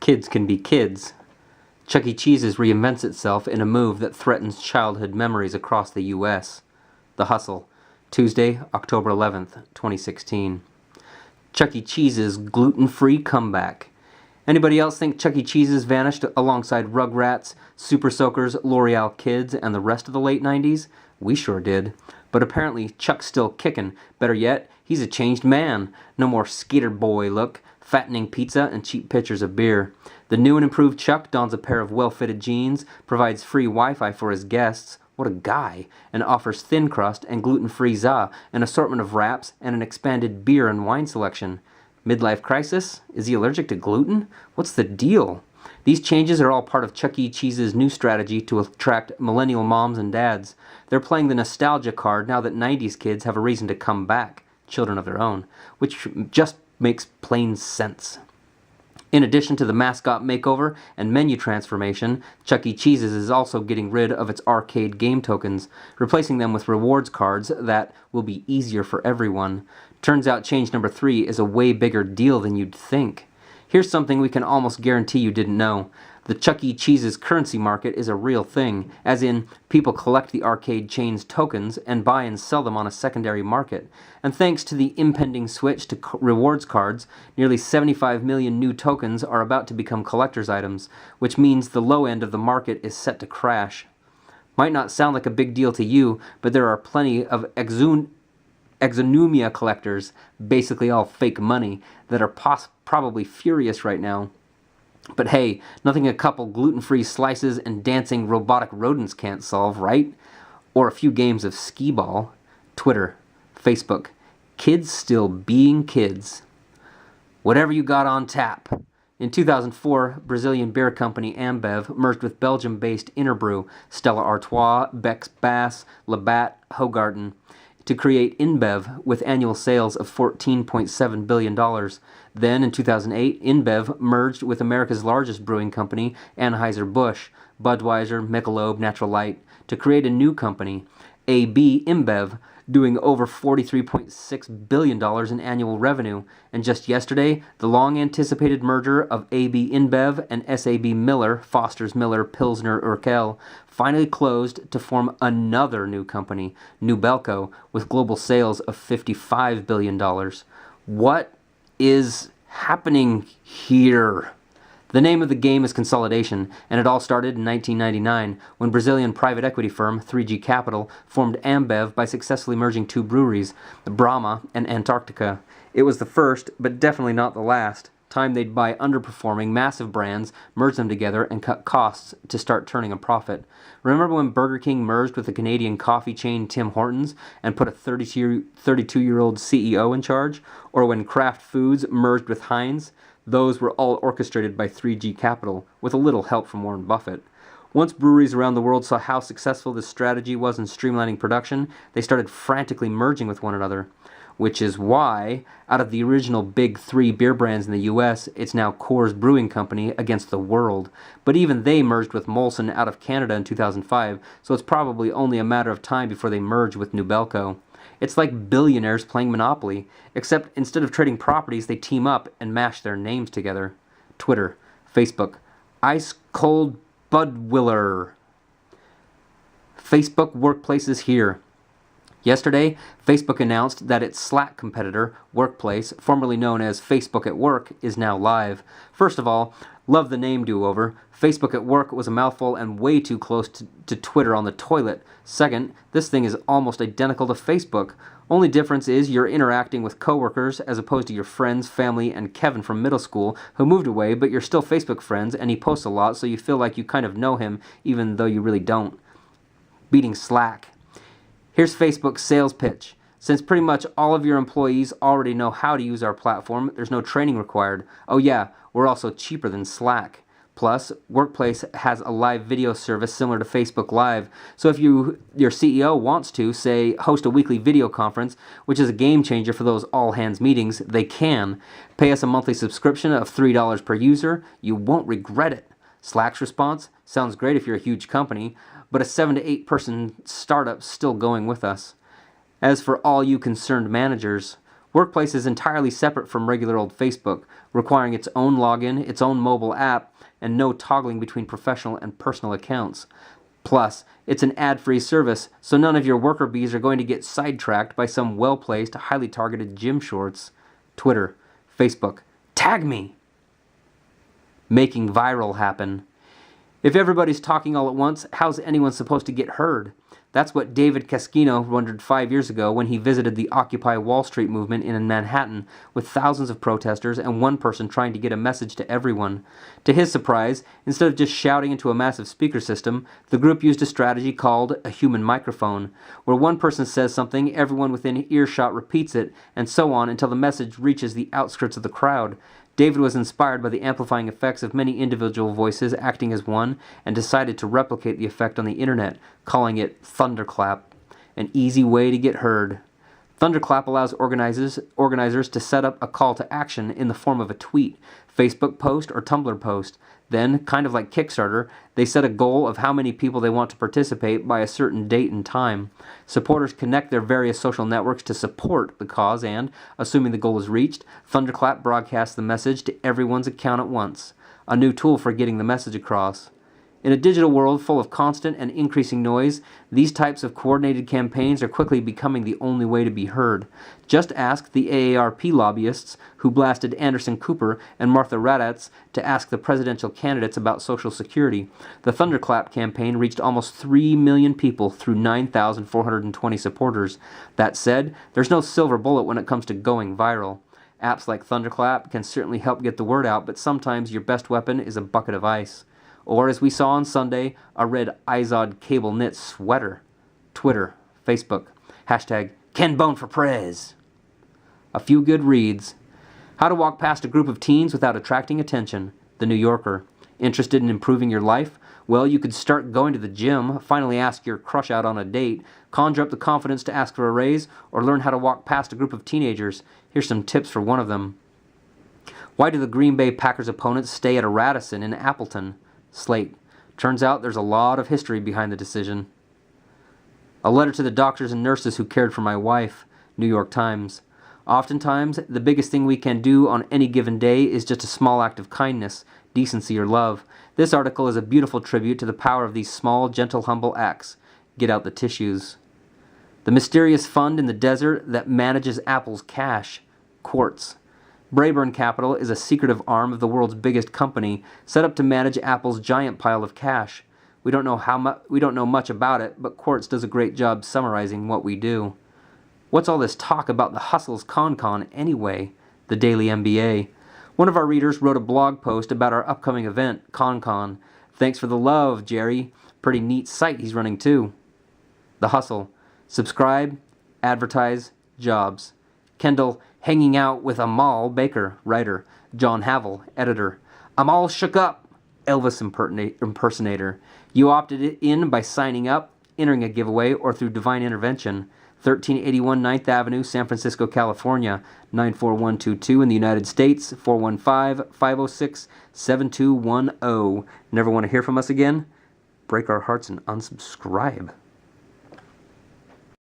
Kids can be kids. Chuck E. Cheese's reinvents itself in a move that threatens childhood memories across the U.S. The Hustle, Tuesday, October 11th, 2016. Chuck E. Cheese's gluten-free comeback. Anybody else think Chuck E. Cheese's vanished alongside Rugrats, Super Soakers, L'Oreal Kids, and the rest of the late 90s? We sure did. But apparently Chuck's still kicking. Better yet, he's a changed man. No more skater boy look, fattening pizza, and cheap pitchers of beer. The new and improved Chuck dons a pair of well-fitted jeans, provides free Wi-Fi for his guests, what a guy, and offers thin crust and gluten-free za, an assortment of wraps, and an expanded beer and wine selection. Midlife crisis? Is he allergic to gluten? What's the deal? These changes are all part of Chuck E. Cheese's new strategy to attract millennial moms and dads. They're playing the nostalgia card now that 90s kids have a reason to come back, children of their own, which just makes plain sense. In addition to the mascot makeover and menu transformation, Chuck E. Cheese's is also getting rid of its arcade game tokens, replacing them with rewards cards that will be easier for everyone. Turns out change number 3 is a way bigger deal than you'd think. Here's something we can almost guarantee you didn't know. The Chuck E. Cheese's currency market is a real thing, as in, people collect the arcade chain's tokens and buy and sell them on a secondary market. And thanks to the impending switch to rewards cards, nearly 75 million new tokens are about to become collector's items, which means the low end of the market is set to crash. Might not sound like a big deal to you, but there are plenty of exonumia collectors, basically all fake money, that are probably furious right now. But hey, nothing a couple gluten-free slices and dancing robotic rodents can't solve, right? Or a few games of Skee-Ball. Twitter, Facebook, kids still being kids. Whatever you got on tap. In 2004, Brazilian beer company Ambev merged with Belgium-based Interbrew, Stella Artois, Beck's Bass, Labatt, Hoegaarden, to create InBev with annual sales of $14.7 billion. Then, in 2008, InBev merged with America's largest brewing company, Anheuser-Busch, Budweiser, Michelob, Natural Light, to create a new company, AB InBev, doing over $43.6 billion in annual revenue. And just yesterday, the long-anticipated merger of AB InBev and SAB Miller, Foster's Miller, Pilsner, Urquell, finally closed to form another new company, NewBelCo, with global sales of $55 billion. What is happening here? The name of the game is consolidation, and it all started in 1999 when Brazilian private equity firm 3G Capital formed Ambev by successfully merging two breweries, Brahma and Antarctica. It was the first, but definitely not the last, time they'd buy underperforming massive brands, merge them together, and cut costs to start turning a profit. Remember when Burger King merged with the Canadian coffee chain Tim Hortons and put a 32-year-old CEO in charge? Or when Kraft Foods merged with Heinz? Those were all orchestrated by 3G Capital, with a little help from Warren Buffett. Once breweries around the world saw how successful this strategy was in streamlining production, they started frantically merging with one another. Which is why, out of the original big 3 beer brands in the US, it's now Coors Brewing Company against the world. But even they merged with Molson out of Canada in 2005, so it's probably only a matter of time before they merge with NewBelCo. It's like billionaires playing Monopoly, except instead of trading properties, they team up and mash their names together. Twitter, Facebook, Ice Cold Budwiller. Facebook Workplace is here. Yesterday, Facebook announced that its Slack competitor, Workplace, formerly known as Facebook at Work, is now live. First of all, love the name do-over. Facebook at Work was a mouthful and way too close to Twitter on the toilet. Second, this thing is almost identical to Facebook. Only difference is you're interacting with coworkers as opposed to your friends, family, and Kevin from middle school who moved away, but you're still Facebook friends and he posts a lot so you feel like you kind of know him even though you really don't. Beating Slack. Here's Facebook's sales pitch. Since pretty much all of your employees already know how to use our platform, there's no training required. Oh yeah, we're also cheaper than Slack. Plus, Workplace has a live video service similar to Facebook Live, so if your CEO wants to, say, host a weekly video conference, which is a game changer for those all-hands meetings, they can. Pay us a monthly subscription of $3 per user. You won't regret it. Slack's response? Sounds great if you're a huge company, but a 7 to 8 person startup's still going with us. As for all you concerned managers, Workplace is entirely separate from regular old Facebook, requiring its own login, its own mobile app, and no toggling between professional and personal accounts. Plus, it's an ad-free service, so none of your worker bees are going to get sidetracked by some well-placed, highly targeted gym shorts. Twitter, Facebook, tag me! Making viral happen. If everybody's talking all at once, how's anyone supposed to get heard? That's what David Cascino wondered 5 years ago when he visited the Occupy Wall Street movement in Manhattan with thousands of protesters and one person trying to get a message to everyone. To his surprise, instead of just shouting into a massive speaker system, the group used a strategy called a human microphone, where one person says something, everyone within earshot repeats it, and so on until the message reaches the outskirts of the crowd. David was inspired by the amplifying effects of many individual voices acting as one and decided to replicate the effect on the internet, calling it Thunderclap, an easy way to get heard. Thunderclap allows organizers to set up a call to action in the form of a tweet, Facebook post, or Tumblr post. Then, kind of like Kickstarter, they set a goal of how many people they want to participate by a certain date and time. Supporters connect their various social networks to support the cause and, assuming the goal is reached, Thunderclap broadcasts the message to everyone's account at once, a new tool for getting the message across. In a digital world full of constant and increasing noise, these types of coordinated campaigns are quickly becoming the only way to be heard. Just ask the AARP lobbyists who blasted Anderson Cooper and Martha Raddatz to ask the presidential candidates about Social Security. The Thunderclap campaign reached almost 3 million people through 9,420 supporters. That said, there's no silver bullet when it comes to going viral. Apps like Thunderclap can certainly help get the word out, but sometimes your best weapon is a bucket of ice. Or, as we saw on Sunday, a red Izod cable knit sweater. Twitter, Facebook, hashtag Ken Bone for Prez. A few good reads. How to walk past a group of teens without attracting attention. The New Yorker. Interested in improving your life? Well, you could start going to the gym, finally ask your crush out on a date, conjure up the confidence to ask for a raise, or learn how to walk past a group of teenagers. Here's some tips for one of them. Why do the Green Bay Packers opponents stay at a Radisson in Appleton? Slate. Turns out there's a lot of history behind the decision. A letter to the doctors and nurses who cared for my wife. New York Times. Oftentimes, the biggest thing we can do on any given day is just a small act of kindness, decency, or love. This article is a beautiful tribute to the power of these small, gentle, humble acts. Get out the tissues. The mysterious fund in the desert that manages Apple's cash. Quartz. Brayburn Capital is a secretive arm of the world's biggest company, set up to manage Apple's giant pile of cash. We don't know much about it, but Quartz does a great job summarizing what we do. What's all this talk about the Hustle's Con anyway? The Daily MBA. One of our readers wrote a blog post about our upcoming event, Con. Thanks for the love, Jerry. Pretty neat site he's running too. The Hustle. Subscribe, advertise, jobs. Kendall, hanging out with Amal Baker, writer. John Havel, editor. I'm all shook up, Elvis impersonator. You opted in by signing up, entering a giveaway, or through divine intervention. 1381 9th Avenue, San Francisco, California. 94122 in the United States. 415-506-7210. Never want to hear from us again? Break our hearts and unsubscribe.